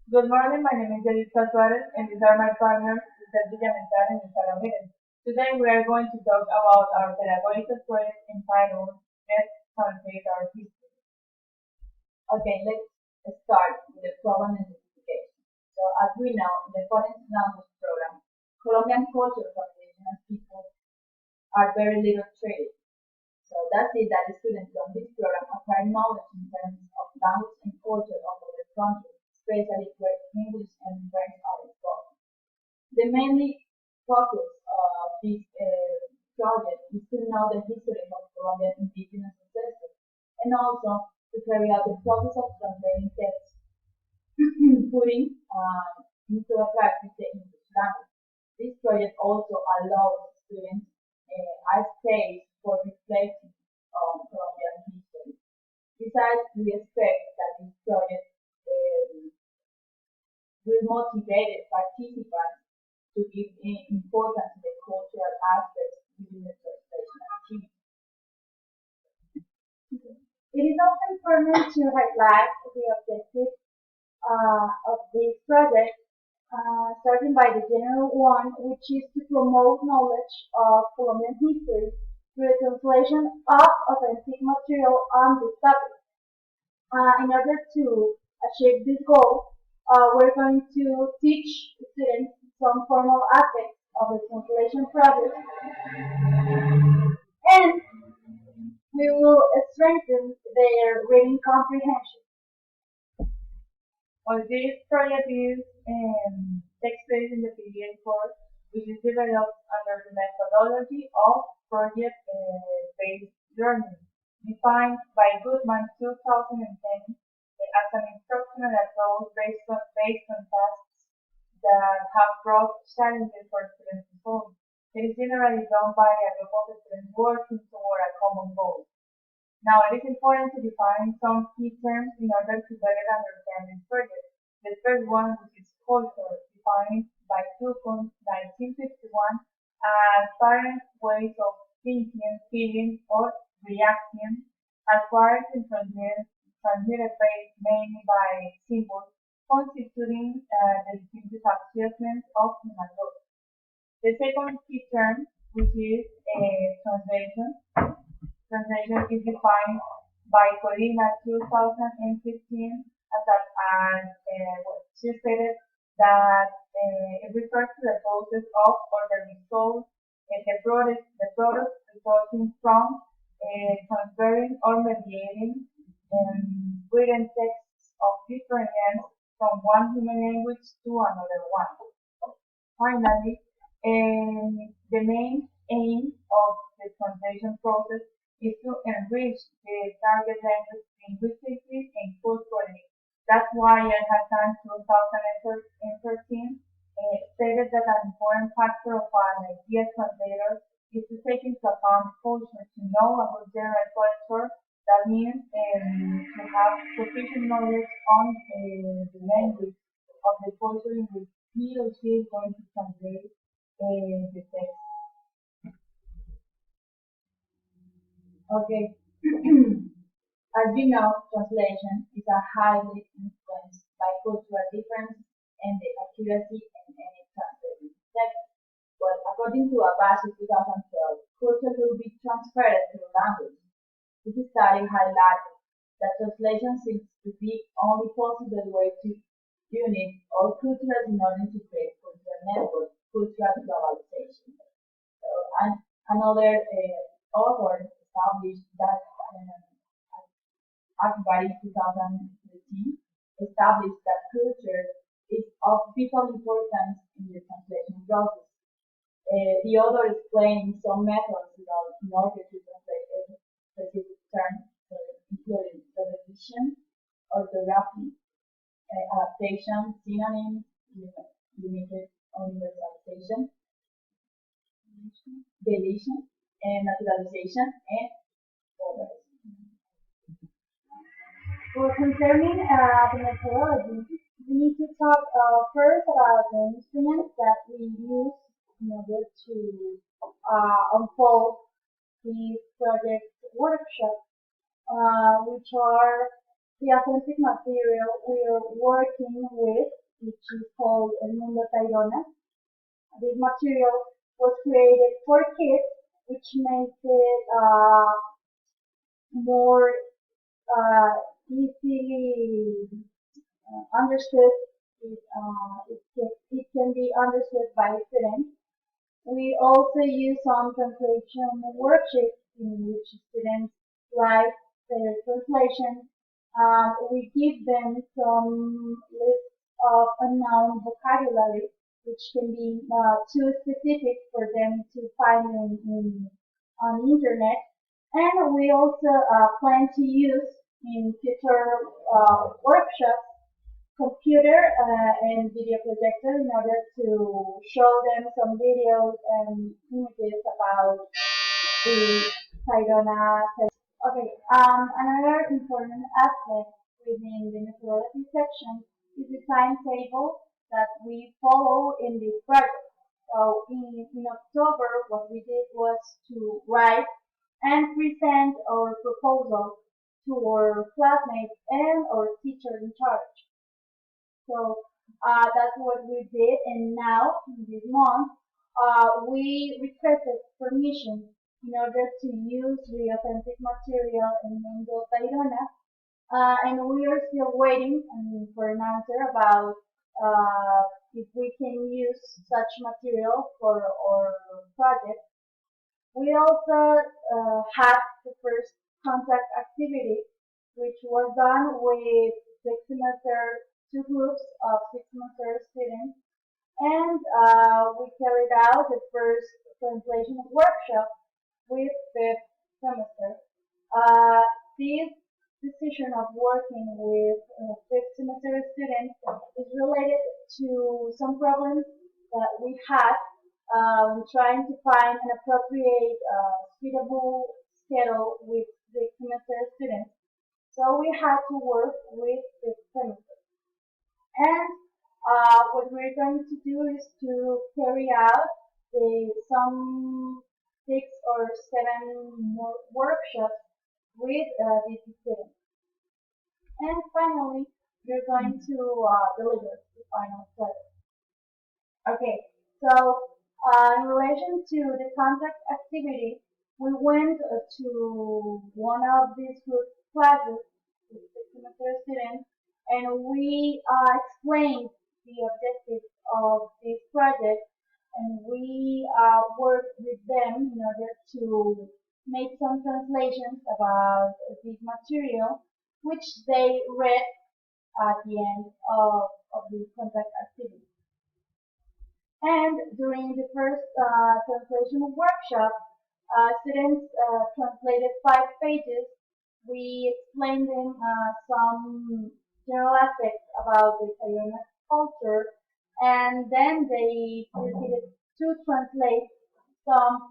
Good morning, my name is Yalitza Suarez, and these are my partners, Mr. Villamental and Mr. Ramirez. Today we are going to talk about our pedagogical project entitled Let's Translate Our History. Okay, let's start with the problem identification. So as we know, in the foreign language program, Colombian culture from indigenous people are very little treated. So that's it that the students from this program acquire knowledge in terms of language and culture of other countries, especially where English and French are spoken. The mainly focus of this project is to know the history of Colombian indigenous ancestors and also to carry out the process of translating texts, putting into a practice the English language. This project also allows students a space for reflecting on Colombian history. Besides, we expect that this project will motivate participants to give importance to the cultural aspects within the translation activity. It is also important to highlight the objectives of this project, starting by the general one, which is to promote knowledge of Colombian history through the translation of authentic material on this topic. In order to achieve this goal, we're going to teach students some formal aspects of the translation process, and we will strengthen their reading comprehension. Well, this project is takes place in the PDA course, which is developed under the methodology of project-based learning, defined by Goodman 2010 as an instructional approach based on tasks that have brought challenges for students to solve. It is generally done by a group of students working toward a common goal. Now, it is important to define some key terms in order to better understand this project. The first one, which is culture, defined by Tucson 1951 as parent ways of thinking, feeling, or reacting, acquired and transmitted based mainly by symbols, constituting the distinctive achievements of human thought. The second key term, which is translation, translation is defined by Corina 2015 she stated that it refers to the process of or the result, the product resulting from transferring or mediating written texts of different ends from one human language to another one. Finally, the main aim of the translation process is to enrich the target language linguistically and culturally. That's why Hassan 2013 stated that an important factor of an idea translator is to take into account culture, to know about general culture. That means to have sufficient knowledge on the language of the culture in which he or she is going to translate the text. Okay. As you know, translation is a highly influenced by cultural difference and the accuracy in any translated text. Well, according to Abbasi 2012, culture will be transferred through language. This study highlighted that translation seems to be only possible way to unite all cultures in order to create cultural network, cultural globalization. So, and another author established that Akbari 2013 established that culture is of vital importance in the translation process. The author explained some methods in order to translate a specific term, including repetition, orthography, adaptation, synonyms, limited universalization, deletion, and naturalization, and others. Well, concerning the methodology, we need to talk first about the instruments that we use in order to unfold these project workshops, which are The authentic material we are working with, which is called El Mundo Tayrona. This material was created for kids, which makes it more uh, easily understood. It can be understood by students. We also use some translation worksheets in which students write their translation. We give them some lists of unknown vocabulary, which can be too specific for them to find on internet. And we also plan to use in future workshops computer and video projector in order to show them some videos and images about the Tayrona. Okay, another important aspect within the methodology section is the timetable that we follow in this project. So in October, what we did was to write and present our proposal to our classmates and our teacher in charge. So that's what we did, and now in this month we requested permission in order to use the authentic material in Mundo Tayrona, and we are still waiting for an answer about if we can use such material for our project. We also had the first contact activity, which was done with sixth semester, two groups of sixth semester students, and we carried out the first translation workshop with fifth semester. Uh, this decision of working with fifth semester students is related to some problems that we had trying to find an appropriate, suitable schedule with the semester students. So we had to work with the semester. And what we're going to do is to carry out some 6 or 7 more workshops with these students. And finally, we're going to deliver the final project. Okay, so in relation to the contact activity, we went to one of these group classes with the semester students, and we explained the objectives of this project, and we worked with them in order to make some translations about this material, which they read at the end of the contact activity. And during the first translation workshop, students translated 5 pages. We explained them some general aspects about the Tayrona culture, and then they proceeded to translate some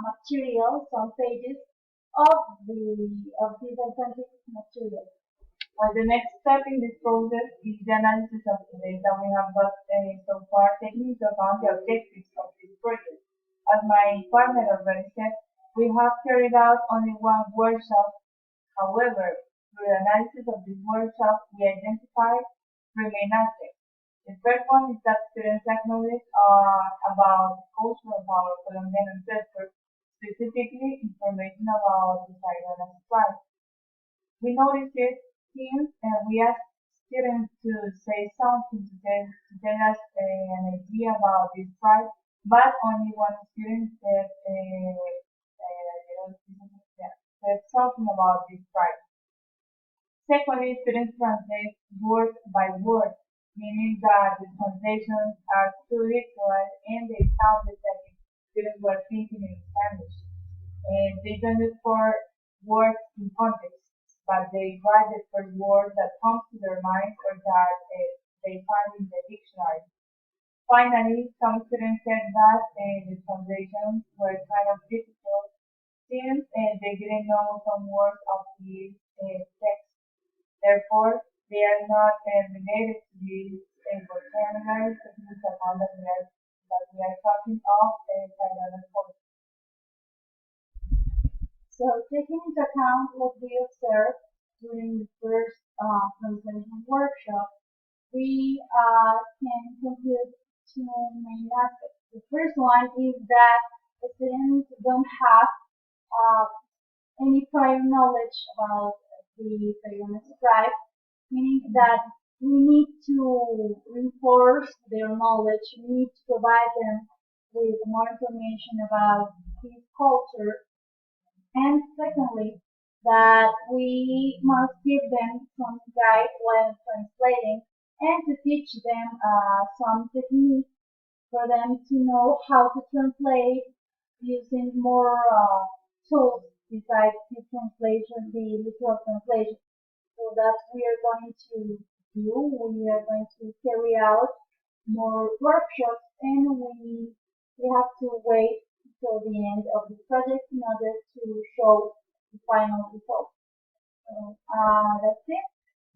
material, some pages of this authentic material. Well, the next step in this process is the analysis of the data we have got so far, taking into account the objectives of this project. As my partner already said, we have carried out only one workshop. However, through the analysis of this workshop, we identified 3 main aspects. The first one is that students acknowledge about the culture of our Colombian ancestors, specifically information about the Tayrona tribe. We noticed it since we asked students to say something to tell us an idea about this tribe, but only one student said something about this tribe. Secondly, students translate word by word, meaning that the translations are too literal and they sound as if students were thinking in Spanish. And they don't look for words in context, but they write the first word that comes to their mind or that they find in the dictionary. Finally, some students said that the translations were kind of difficult since they didn't know some words of the text. Therefore, they are not related to these vocabulary techniques that we are talking of and culture. So taking into account what we observed during the first translation workshop, we can conclude two main aspects. The first one is that the students don't have uh, any prior knowledge about the Peruvian tribe, meaning that we need to reinforce their knowledge, we need to provide them with more information about his culture, and secondly, that we must give them some guide when translating and to teach them some techniques for them to know how to translate using more tools besides the translation, the literal translation. So that we are going to do. We are going to carry out more workshops, and we have to wait until the end of the project in order to show the final result. So that's it.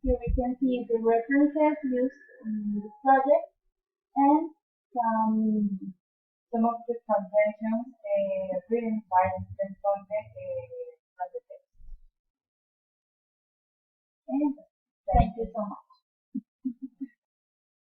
Here we can see the references used in the project and some Some of the translations written by the students from the text. and Thank thank you so much.